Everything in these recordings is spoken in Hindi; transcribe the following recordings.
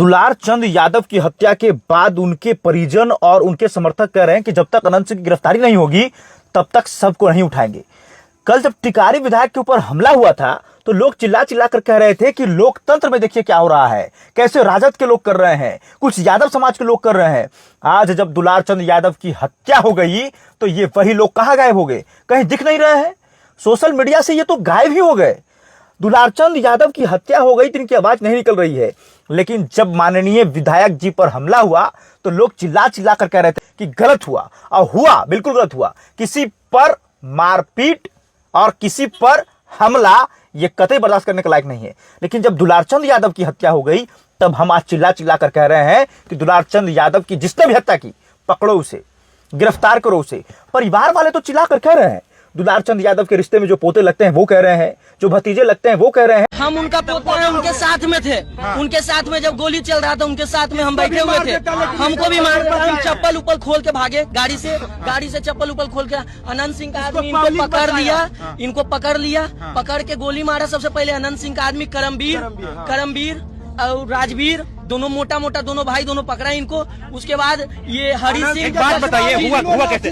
दुलार चंद यादव की हत्या के बाद उनके परिजन और उनके समर्थक कह रहे हैं कि जब तक अनंत सिंह की गिरफ्तारी नहीं होगी तब तक सबको नहीं उठाएंगे। कल जब टिकारी विधायक के ऊपर हमला हुआ था तो लोग चिल्ला चिल्ला कर कह रहे थे कि लोकतंत्र में देखिए क्या हो रहा है, कैसे राजद के लोग कर रहे हैं, कुछ यादव समाज के लोग कर रहे हैं। आज जब दुलार चंद यादव की हत्या हो गई तो ये वही लोग कहाँ गायब हो गए, कहीं दिख नहीं रहे हैं, सोशल मीडिया से ये तो गायब ही हो गए। दुलारचंद यादव की हत्या हो गई तो इनकी आवाज नहीं निकल रही है, लेकिन जब माननीय विधायक जी पर हमला हुआ तो लोग चिल्ला चिल्ला कर कह रहे थे कि गलत हुआ, और हुआ, बिल्कुल गलत हुआ। किसी पर मारपीट और किसी पर हमला ये कतई बर्दाश्त करने के लायक नहीं है। लेकिन जब दुलारचंद यादव की हत्या हो गई तब हम आज चिल्ला चिल्ला कर कह रहे हैं कि दुलारचंद यादव की जिसने भी हत्या की पकड़ो उसे, गिरफ्तार करो उसे। परिवार वाले तो चिल्ला कर कह रहे हैं, दुलारचंद यादव के रिश्ते में जो पोते लगते हैं वो कह रहे हैं, जो भतीजे लगते हैं वो कह रहे हैं। हम उनका पोता है, उनके साथ में थे। उनके साथ में जब गोली चल रहा था उनके साथ में हम बैठे हुए थे। हमको भी मार, हम चप्पल ऊपर खोल के भागे, गाड़ी से चप्पल ऊपर खोल के। अनंत सिंह का आदमी इनको पकड़ लिया, पकड़ के गोली मारा। सबसे पहले अनंत सिंह का आदमी करमवीर और राजवीर, दोनों मोटा दोनों भाई, दोनों पकड़ा इनको। उसके बाद ये हरी सिंह। एक बात बताइए, हुआ कैसे?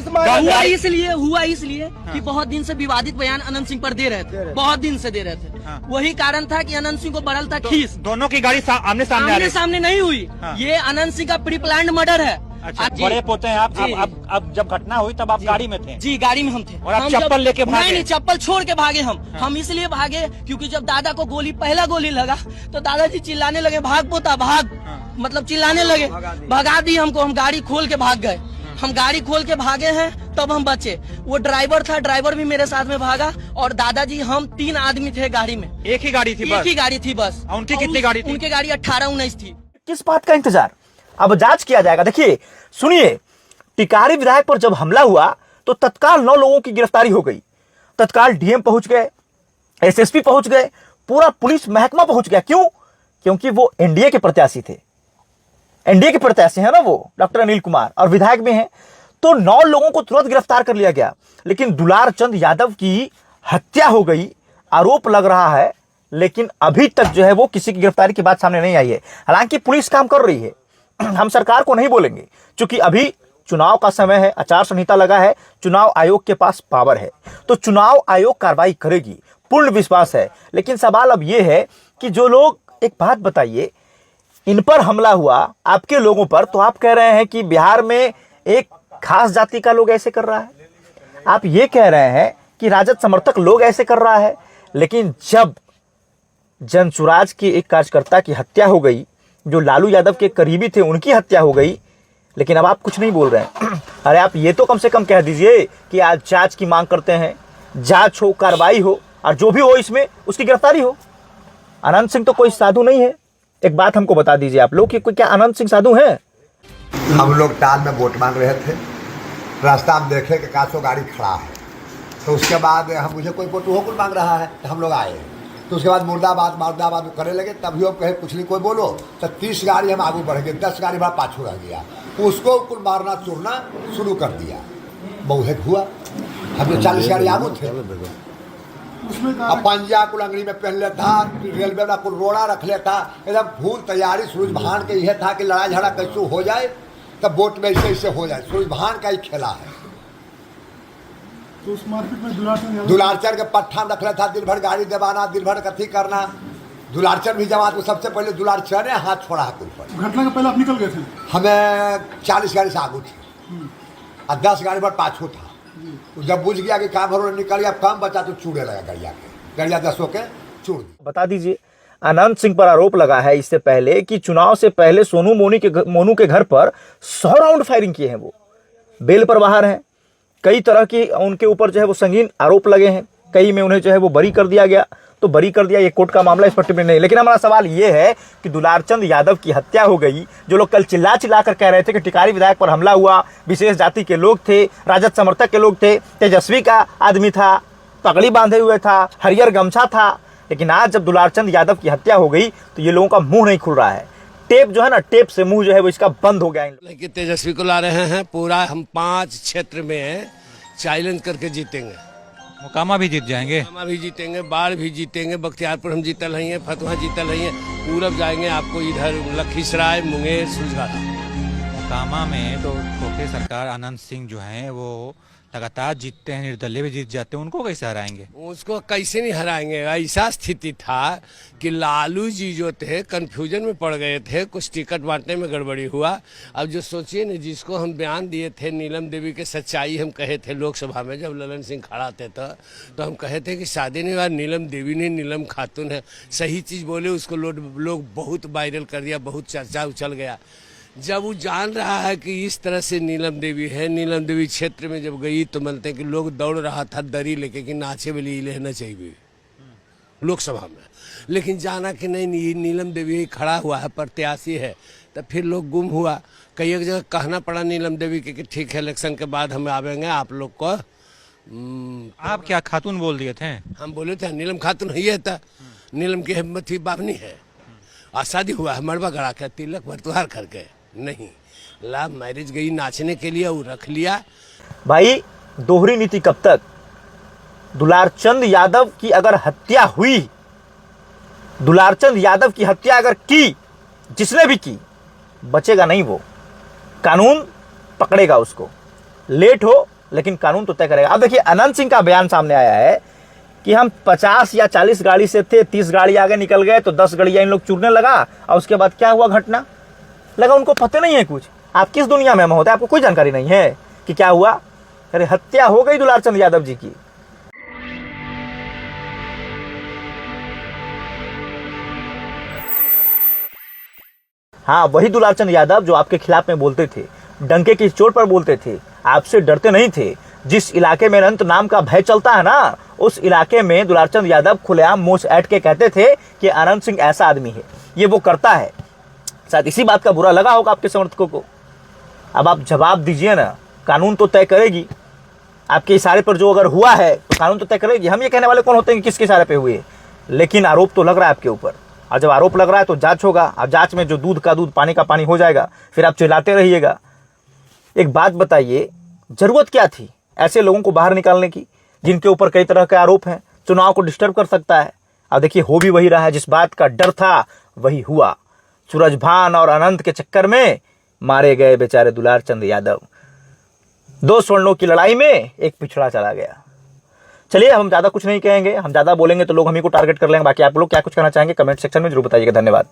हुआ इसलिए कि बहुत दिन से विवादित बयान अनंत सिंह पर दे रहे थे, बहुत दिन से दे रहे थे। वही कारण था कि अनंत सिंह को बढ़ल था खीस। दोनों की गाड़ी आमने सामने नहीं हुई। ये अनंत सिंह का प्री प्लान्ड मर्डर है। अच्छा, बड़े पोते हैं आप। अब जब घटना हुई तब आप गाड़ी में थे? जी, गाड़ी में हम थे। और आप चप्पल लेके भागे? नहीं, चप्पल छोड़ के भागे हम इसलिए भागे क्योंकि जब दादा को पहला गोली लगा तो दादाजी चिल्लाने लगे, भाग पोता भाग, मतलब चिल्लाने लगे। भगा दी हमको, हम गाड़ी खोल के भाग गए। हम गाड़ी खोल के भागे हैं तब हम बचे। वो ड्राइवर था, ड्राइवर भी मेरे साथ में भागा, और दादाजी हम 3 आदमी थे गाड़ी में। एक ही गाड़ी थी बस। उनकी कितनी गाड़ी थी? उनकी गाड़ी 18-19 थी। किस बात का इंतजार? अब जांच किया जाएगा। देखिए सुनिए, टिकारी विधायक पर जब हमला हुआ तो तत्काल 9 लोगों की गिरफ्तारी हो गई। तत्काल डीएम पहुंच गए, एसएसपी पहुंच गए, पूरा पुलिस महकमा पहुंच गया। क्यों? क्योंकि वो एनडीए के प्रत्याशी थे, एनडीए के प्रत्याशी है ना वो, डॉक्टर अनिल कुमार, और विधायक भी हैं। तो 9 लोगों को तुरंत गिरफ्तार कर लिया गया। लेकिन दुलारचंद यादव की हत्या हो गई, आरोप लग रहा है, लेकिन अभी तक जो है वो किसी की गिरफ्तारी की बात सामने नहीं आई है। हालांकि पुलिस काम कर रही है, हम सरकार को नहीं बोलेंगे, क्योंकि अभी चुनाव का समय है, आचार संहिता लगा है, चुनाव आयोग के पास पावर है, तो चुनाव आयोग कार्रवाई करेगी, पूर्ण विश्वास है। लेकिन सवाल अब यह है कि जो लोग, एक बात बताइए, इन पर हमला हुआ आपके लोगों पर, तो आप कह रहे हैं कि बिहार में एक खास जाति का लोग ऐसे कर रहा है, आप ये कह रहे हैं कि राजद समर्थक लोग ऐसे कर रहा है। लेकिन जब जनसुराज के एक कार्यकर्ता की हत्या हो गई, जो लालू यादव के करीबी थे, उनकी हत्या हो गई, लेकिन अब आप कुछ नहीं बोल रहे हैं। अरे आप ये तो कम से कम कह दीजिए कि आज जांच की मांग करते हैं, जांच हो, कार्रवाई हो, और जो भी हो इसमें उसकी गिरफ्तारी हो। अनंत सिंह तो कोई साधु नहीं है। एक बात हमको बता दीजिए आप लोग कि क्या अनंत सिंह साधु हैं? हम लोग टाल में वोट मांग रहे थे, रास्ता में देखे कि कासो गाड़ी खड़ा है, तो उसके बाद हम मुझे कोई वोट हो मांग रहा है, तो हम लोग आए। तो उसके बाद मुर्दाबाद करने लगे। तभी हम कहे कुछ नहीं कोई बोलो, तो 30 गाड़ी हम आगे बढ़ गए, 10 गाड़ी हमारा पाछू रह गया। उसको कुल मारना चूरना शुरू कर दिया। बहुत हुआ, हम जो 40 गाड़ी आगू थे, अब पंजा कुल अंगड़ी में पहन लेता, रेलवे में कुल रोड़ा रख लेता, एकदम फूल तैयारी। सूरज भान के यह था कि लड़ाई झगड़ा कैसे हो जाए, तब वोट में ऐसे हो जाए। सूरज भान का ही खेला है। तो उस मार्केट में दुलारचंद के पट्ठा रख लेता, दिन भर गाड़ी देवाना, दिन भर कथी करना। दुलारचंद भी जमात में सबसे पहले दुलारचंद ने हाथ छोड़ा है कुल पर। घटना के पहले आप निकल गए थे? हमें 40 गाड़ी से आगू थे और 10 गाड़ी पर पाछू था। तो जब बुझ गया कि काम भर निकल गया, कम बचा तो चूड़े लगा गड़िया 10 के चूड़। बता दीजिए, अनंत सिंह पर आरोप लगा है इससे पहले कि चुनाव से पहले सोनू मोनू के घर पर 100 राउंड फायरिंग किए हैं। वो बेल पर बाहर हैं, कई तरह की उनके ऊपर जो है वो संगीन आरोप लगे हैं, कई में उन्हें जो है वो बरी कर दिया गया। तो बरी कर दिया, ये कोर्ट का मामला, इस पर टिप्पणी नहीं। लेकिन हमारा सवाल ये है कि दुलारचंद यादव की हत्या हो गई, जो लोग कल चिल्ला चिल्ला कर कह रहे थे कि टिकारी विधायक पर हमला हुआ, विशेष जाति के लोग थे, राजद समर्थक के लोग थे, तेजस्वी का आदमी था, पगड़ी बांधे हुए था, हरियर गमछा था, लेकिन आज जब दुलारचंद यादव की हत्या हो गई तो ये लोगों का मुंह नहीं खुल रहा है। टेप जो है ना, टेप से मुंह जो है वो इसका बंद हो गया। लेकिन तेजस्वी को ला रहे हैं, पूरा हम 5 क्षेत्र में चैलेंज करके जीतेंगे। मोकामा भी जीत जाएंगे, मोकामा भी जीतेंगे, बाढ़ भी जीतेंगे, बख्तियारपुर हम जीतल हैं, फतुहा जीतल हैं, पूरब जाएंगे आपको इधर लखीसराय, मुंगेर, सुरजगढ़। मोकामा में तो छोटे सरकार आनंद सिंह जो हैं वो लगातार जीतते हैं, निर्दलीय भी जीत जाते हैं, उनको कैसे हराएंगे? उसको कैसे नहीं हराएंगे? ऐसा स्थिति था कि लालू जी जो थे कंफ्यूजन में पड़ गए थे, कुछ टिकट बांटने में गड़बड़ी हुआ। अब जो सोचिए ना, जिसको हम बयान दिए थे नीलम देवी के सच्चाई हम कहे थे लोकसभा में, जब ललन सिंह खड़ा थे तो हम कहे थे कि शादी नहीं हुआ, नीलम देवी नहीं, नीलम खातून है। सही चीज़ बोले, उसको लोग बहुत वायरल कर दिया, बहुत चर्चा उछल गया। जब वो जान रहा है कि इस तरह से नीलम देवी है, नीलम देवी क्षेत्र में जब गई तो मानते हैं कि लोग दौड़ रहा था दरी लेके कि नाचे वाली लेना चाहिए लोकसभा में, लेकिन जाना कि नहीं नीलम देवी खड़ा हुआ है, प्रत्याशी है, तब फिर लोग गुम हुआ। कई एक जगह कहना पड़ा नीलम देवी के कि ठीक है इलेक्शन के बाद हम आवेंगे आप लोग को। आप क्या खातून बोल दिए थे? हम बोले थे नीलम खातून ही है था, नीलम की हिम्मत ही बावनी है। और शादी हुआ है मरबा गड़ा के तिलक भरतुहार करके नहीं, लव मैरिज गई नाचने के लिए, वो रख लिया। भाई दोहरी नीति कब तक? दुलारचंद यादव की अगर हत्या हुई, दुलारचंद यादव की हत्या अगर की, जिसने भी की, बचेगा नहीं वो, कानून पकड़ेगा उसको। लेट हो लेकिन कानून तो तय करेगा। अब देखिए अनंत सिंह का बयान सामने आया है कि हम 50 या 40 गाड़ी से थे, 30 गाड़ी आगे निकल गए तो 10 गाड़ियां इन लोग चुरने लगा, और उसके बाद क्या हुआ घटना लगा उनको पता नहीं है कुछ। आप किस दुनिया में होता है, आपको कोई जानकारी नहीं है कि क्या हुआ। अरे हत्या हो गई दुलारचंद यादव जी की। हाँ, वही दुलारचंद यादव जो आपके खिलाफ में बोलते थे, डंके की चोट पर बोलते थे, आपसे डरते नहीं थे। जिस इलाके में अनंत नाम का भय चलता है ना, उस इलाके में दुलारचंद यादव खुलेआम मुंह ऐठ के कहते थे कि अनंत सिंह ऐसा आदमी है, ये वो करता है। शायद इसी बात का बुरा लगा होगा आपके समर्थकों को। अब आप जवाब दीजिए ना, कानून तो तय करेगी। आपके इशारे पर जो अगर हुआ है तो कानून तो तय करेगी। हम ये कहने वाले कौन होते हैं कि किसके इशारे पे हुए, लेकिन आरोप तो लग रहा है आपके ऊपर, और जब आरोप लग रहा है तो जांच होगा। अब जांच में जो दूध का दूध पानी का पानी हो जाएगा, फिर आप चिल्लाते रहिएगा। एक बात बताइए, जरूरत क्या थी ऐसे लोगों को बाहर निकालने की जिनके ऊपर कई तरह के आरोप हैं, चुनाव को डिस्टर्ब कर सकता है। अब देखिए हो भी वही रहा है, जिस बात का डर था वही हुआ। सूरजभान और अनंत के चक्कर में मारे गए बेचारे दुलारचंद यादव। 2 स्वर्णों की लड़ाई में एक पिछड़ा चला गया। चलिए हम ज्यादा कुछ नहीं कहेंगे, हम ज्यादा बोलेंगे तो लोग हम ही को टारगेट कर लेंगे। बाकी आप लोग क्या कुछ कहना चाहेंगे कमेंट सेक्शन में जरूर बताइएगा। धन्यवाद।